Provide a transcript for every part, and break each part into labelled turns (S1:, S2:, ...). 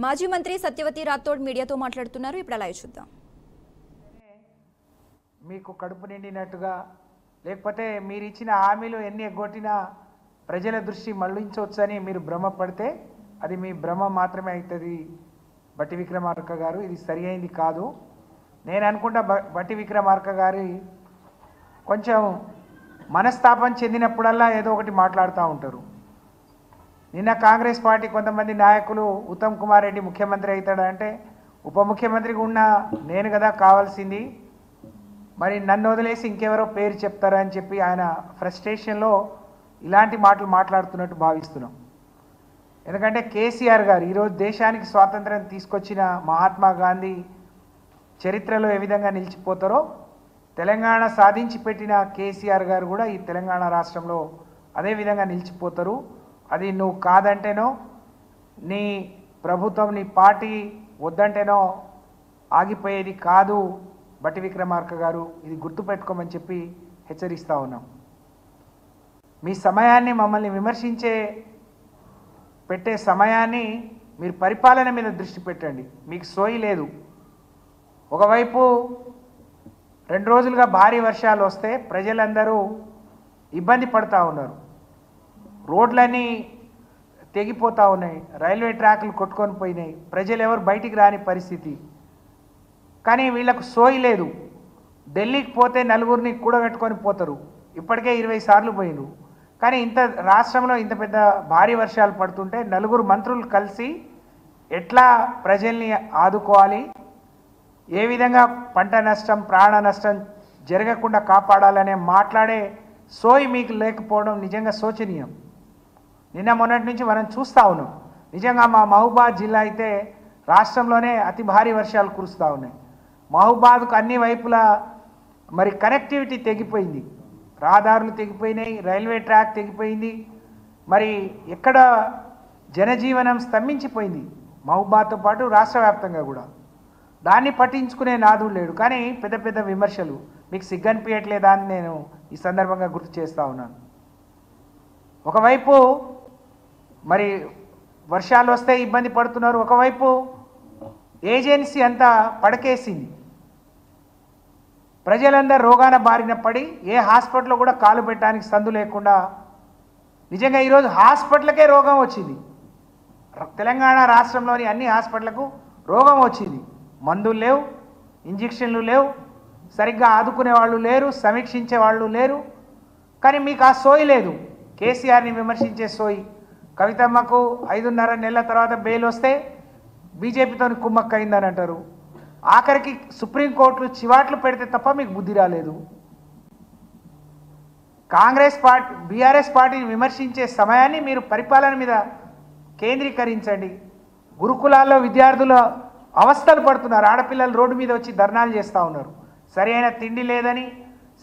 S1: మాజీ మంత్రి సత్యవతి రాథోడ్ మీడియాతో మాట్లాడుతున్నారు. ఇప్పుడు అలా చూద్దాం.
S2: మీకు కడుపు నిండినట్టుగా లేకపోతే మీరు ఇచ్చిన హామీలు ఎన్ని ఎగ్గొట్టినా ప్రజల దృష్టి మళ్లించవచ్చని మీరు భ్రమపడితే అది మీ భ్రమ మాత్రమే అవుతుంది. బట్టి విక్రమార్క గారు, ఇది సరి అయింది కాదు. నేను అనుకుంటా బట్టి విక్రమార్క గారి కొంచెం మనస్తాపం చెందినప్పుడల్లా ఏదో ఒకటి మాట్లాడుతూ ఉంటారు. నిన్న కాంగ్రెస్ పార్టీ కొంతమంది నాయకులు ఉత్తమ్ కుమార్ రెడ్డి ముఖ్యమంత్రి అవుతాడంటే ఉప ముఖ్యమంత్రిగా ఉన్న నేను కదా కావాల్సింది, మరి నన్ను వదిలేసి ఇంకెవరో పేరు చెప్తారా అని చెప్పి ఆయన ఫ్రస్ట్రేషన్లో ఇలాంటి మాటలు మాట్లాడుతున్నట్టు భావిస్తున్నాం. ఎందుకంటే కేసీఆర్ గారు ఈరోజు దేశానికి స్వాతంత్రం తీసుకొచ్చిన మహాత్మా గాంధీ చరిత్రలో ఏ విధంగా నిలిచిపోతారో తెలంగాణ సాధించి పెట్టిన కేసీఆర్ గారు కూడా ఈ తెలంగాణ రాష్ట్రంలో అదే విధంగా నిలిచిపోతారు. అది నువ్వు కాదంటేనో నీ ప్రభుత్వం నీ పార్టీ వద్దంటేనో ఆగిపోయేది కాదు. బట్టి విక్రమార్క గారు, ఇది గుర్తుపెట్టుకోమని చెప్పి హెచ్చరిస్తూ ఉన్నాం. మీ సమయాన్ని మమ్మల్ని విమర్శించే పెట్టే సమయాన్ని మీరు పరిపాలన మీద దృష్టి పెట్టండి. మీకు సోయి లేదు. ఒకవైపు 2 రోజులుగా భారీ వర్షాలు వస్తే ప్రజలందరూ ఇబ్బంది పడుతూ ఉన్నారు. రోడ్లన్నీ తెగిపోతూ ఉన్నాయి, రైల్వే ట్రాక్లు కొట్టుకొని పోయినాయి, ప్రజలు ఎవరు బయటికి రాని పరిస్థితి. కానీ వీళ్ళకు సోయి లేదు. ఢిల్లీకి పోతే నలుగురిని కూడగట్టుకొని పోతారు. ఇప్పటికే 20 సార్లు పోయినారు. కానీ ఇంత రాష్ట్రంలో ఇంత పెద్ద భారీ వర్షాలు పడుతుంటే 4 మంత్రులు కలిసి ఎట్లా ప్రజల్ని ఆదుకోవాలి, ఏ విధంగా పంట నష్టం ప్రాణ నష్టం జరగకుండా కాపాడాలనే మాట్లాడే సోయి మీకు లేకపోవడం నిజంగా శోచనీయం. నిన్న మొన్నటి నుంచి మనం చూస్తూ ఉన్నాం. నిజంగా మా మహబూబాద్ జిల్లా అయితే రాష్ట్రంలోనే అతి భారీ వర్షాలు కురుస్తూ ఉన్నాయి. మహబూబాద్కు అన్ని వైపులా మరి కనెక్టివిటీ తెగిపోయింది, రహదారులు తెగిపోయినాయి, రైల్వే ట్రాక్ తెగిపోయింది. మరి ఎక్కడ జనజీవనం స్తంభించిపోయింది మహబూబాద్తో పాటు రాష్ట్ర వ్యాప్తంగా కూడా. దాన్ని పట్టించుకునే నాదుడు లేడు. కానీ పెద్ద పెద్ద విమర్శలు మీకు సిగ్గనిపించట్లేదా అని నేను ఈ సందర్భంగా గుర్తు చేస్తూ ఉన్నాను. ఒకవైపు మరి వర్షాలు వస్తే ఇబ్బంది పడుతున్నారు, ఒకవైపు ఏజెన్సీ అంతా పడకేసింది. ప్రజలందరూ రోగాన బారిన పడి ఏ హాస్పిటల్లో కూడా కాలు పెట్టడానికి సందు లేకుండా నిజంగా ఈరోజు హాస్పిటల్కే రోగం వచ్చింది. తెలంగాణ రాష్ట్రంలోని అన్ని హాస్పిటళ్లకు రోగం వచ్చింది. మందులు లేవు, ఇంజక్షన్లు లేవు, సరిగ్గా ఆదుకునే వాళ్ళు లేరు, సమీక్షించే వాళ్ళు లేరు. కానీ మీకు ఆ సోయి లేదు. కేసీఆర్ని విమర్శించే సోయి. కవితమ్మకు 5.5 నెలల తర్వాత బెయిల్ వస్తే బీజేపీతో కుమ్మక్కయిందని అంటారు. ఆఖరికి సుప్రీంకోర్టులు చివాట్లు పెడితే తప్ప మీకు బుద్ధి రాలేదు. కాంగ్రెస్ పార్టీ బీఆర్ఎస్ పార్టీని విమర్శించే సమయాన్ని మీరు పరిపాలన మీద కేంద్రీకరించండి. గురుకులాల్లో విద్యార్థులు అవస్థలు పడుతున్నారు. ఆడపిల్లలు రోడ్డు మీద వచ్చి ధర్నాలు చేస్తూ ఉన్నారు. సరైన తిండి లేదని,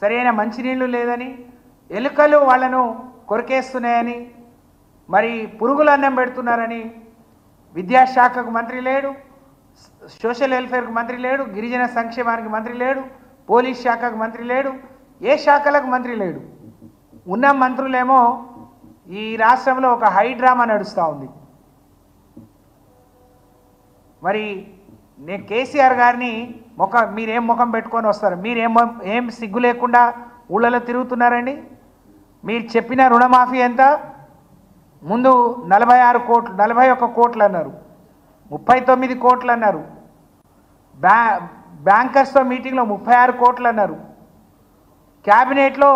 S2: సరైన మంచినీళ్ళు లేదని, ఎలుకలు వాళ్ళను కొరికేస్తున్నాయని, మరి పురుగులు అన్నం పెడుతున్నారని విద్యాశాఖకు మంత్రి లేడు, సోషల్ వెల్ఫేర్కి మంత్రి లేడు, గిరిజన సంక్షేమానికి మంత్రి లేడు, పోలీస్ శాఖకు మంత్రి లేడు, ఏ శాఖలకు మంత్రి లేడు. ఉన్న మంత్రులేమో ఈ రాష్ట్రంలో ఒక హైడ్రామా నడుస్తూ ఉంది. మరి నేను కేసీఆర్ గారిని మీరేం ముఖం పెట్టుకొని వస్తారు? ఏం సిగ్గు లేకుండా ఊళ్ళలో తిరుగుతున్నారండి? మీరు చెప్పిన రుణమాఫీ ఎంత? ముందు 46 కోట్లు 41 కోట్లు అన్నారు, 39 కోట్లు అన్నారు. బ్యాంకర్స్తో మీటింగ్లో 36 కోట్లు అన్నారు. క్యాబినెట్లో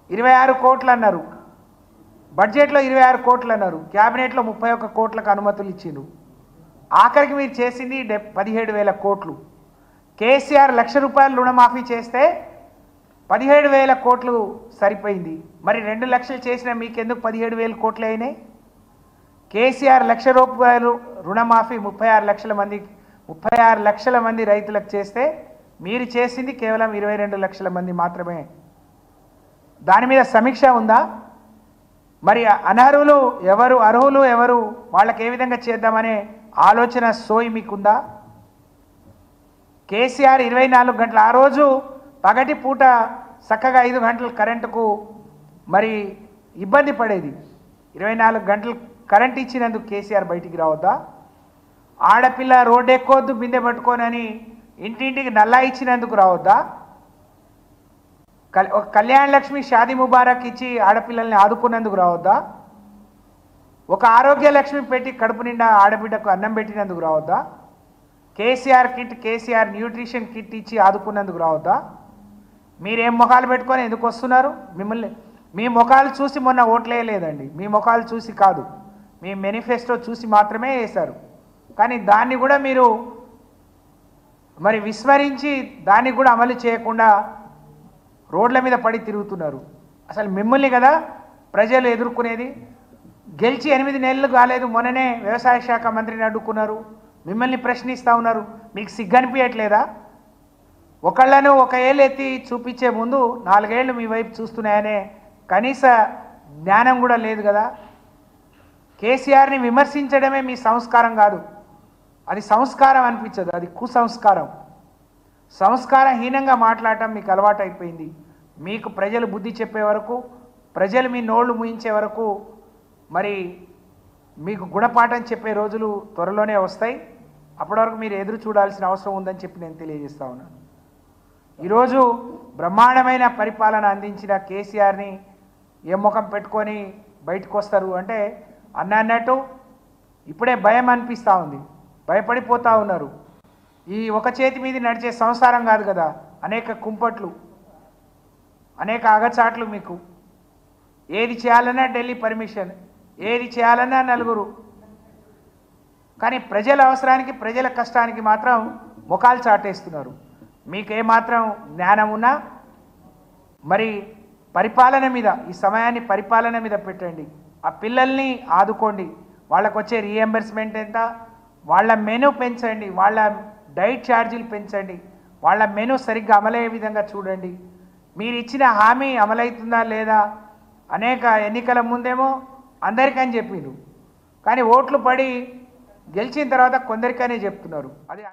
S2: 26 కోట్లు అన్నారు. బడ్జెట్లో 26 కోట్లు అన్నారు. క్యాబినెట్లో 31 కోట్లకు అనుమతులు ఇచ్చిండ్రు. ఆఖరికి మీరు చేసింది 17,000 కోట్లు. కేసీఆర్ ₹1,00,000 రుణమాఫీ చేస్తే 17,000 కోట్లు సరిపోయింది. మరి 2 లక్షలు చేసిన మీకెందుకు 17,000 కోట్లు అయినాయి? కేసీఆర్ ₹1,00,000 రుణమాఫీ 36 లక్షల మంది రైతులకు చేస్తే మీరు చేసింది కేవలం 22 లక్షల మంది మాత్రమే. దాని మీద సమీక్ష ఉందా? మరి అనర్హులు ఎవరు, అర్హులు ఎవరు, వాళ్ళకి ఏ విధంగా చేద్దామనే ఆలోచన సోయి మీకుందా? కేసీఆర్ 24 గంటలు, ఆ రోజు పగటి పూట చక్కగా 5 గంటల కరెంటుకు మరి ఇబ్బంది పడేది. 24 గంటలు కరెంట్ ఇచ్చినందుకు కేసీఆర్ బయటికి రావద్దా? ఆడపిల్ల రోడ్డు ఎక్కొద్దు బిందె పట్టుకోనని ఇంటింటికి నల్లా ఇచ్చినందుకు రావద్దా? ఒక కళ్యాణ లక్ష్మి షాదీ ముబారక్ ఇచ్చి ఆడపిల్లల్ని ఆదుకున్నందుకు రావద్దా? ఒక ఆరోగ్య లక్ష్మి పెట్టి కడుపు నిండా ఆడబిడ్డకు అన్నం పెట్టినందుకు రావద్దా? KCR kit, KCR nutrition kit ఇచ్చి ఆదుకున్నందుకు రావద్దా? మీరేం ముఖాలు పెట్టుకొని ఎందుకు వస్తున్నారు? మిమ్మల్ని మీ ముఖాలు చూసి మొన్న ఓట్లేయలేదండి, మీ ముఖాలు చూసి కాదు, మీ మేనిఫెస్టో చూసి మాత్రమే వేశారు. కానీ దాన్ని కూడా మీరు మరి విస్మరించి దాన్ని కూడా అమలు చేయకుండా రోడ్ల మీద పడి తిరుగుతున్నారు. అసలు మిమ్మల్ని కదా ప్రజలు ఎదుర్కొనేది. గెలిచి 8 నెలలు కాలేదు, మొన్ననే వ్యవసాయ శాఖ మంత్రిని అడ్డుకున్నారు, మిమ్మల్ని ప్రశ్నిస్తూ ఉన్నారు. మీకు సిగ్గనిపించట్లేదా? ఒకళ్ళను ఒక ఏళ్ళు ఎత్తి చూపించే ముందు 4 ఏళ్ళు మీ వైపు చూస్తున్నాయనే కనీస జ్ఞానం కూడా లేదు కదా. కేసీఆర్ని విమర్శించడమే మీ సంస్కారం కాదు, అది సంస్కారం అనిపించదు, అది కుసంస్కారం. సంస్కారహీనంగా మాట్లాడటం మీకు అలవాటు అయిపోయింది. మీకు ప్రజలు బుద్ధి చెప్పే వరకు, ప్రజలు మీ నోళ్ళు ముయించే వరకు మరి మీకు గుణపాఠం చెప్పే రోజులు త్వరలోనే వస్తాయి. అప్పటి వరకు మీరు ఎదురు చూడాల్సిన అవసరం ఉందని చెప్పి నేను తెలియజేస్తా ఉన్నాను. ఈరోజు బ్రహ్మాండమైన పరిపాలన అందించిన కేసీఆర్ని ఏ ముఖం పెట్టుకొని బయటకు వస్తారు అంటే అన్నట్టు ఇప్పుడే భయం అనిపిస్తూ ఉంది, భయపడిపోతూ ఉన్నారు. ఈ ఒక చేతి మీద నడిచే సంసారం కాదు కదా, అనేక కుంపట్లు, అనేక అగచాట్లు. మీకు ఏది చేయాలన్నా ఢిల్లీ పర్మిషన్, ఏది చేయాలన్నా నలుగురు. కానీ ప్రజల అవసరానికి, ప్రజల కష్టానికి మాత్రం ముఖాలు చాటేస్తున్నారు. మీకేమాత్రం జ్ఞానం ఉన్నా మరి పరిపాలన మీద, ఈ సమయాన్ని పరిపాలన మీద పెట్టండి. ఆ పిల్లల్ని ఆదుకోండి. వాళ్ళకు వచ్చే రీఎంబర్స్మెంట్ ఎంత, వాళ్ళ మెనూ పెంచండి, వాళ్ళ డైట్ ఛార్జీలు పెంచండి, వాళ్ళ మెనూ సరిగ్గా అమలయ్యే విధంగా చూడండి. మీరు ఇచ్చిన హామీ అమలవుతుందా లేదా? అనేక ఎన్నికల ముందేమో అందరికని చెప్పిండ్రు, కానీ ఓట్లు పడి గెలిచిన తర్వాత కొందరికనే చెప్తున్నారు. అది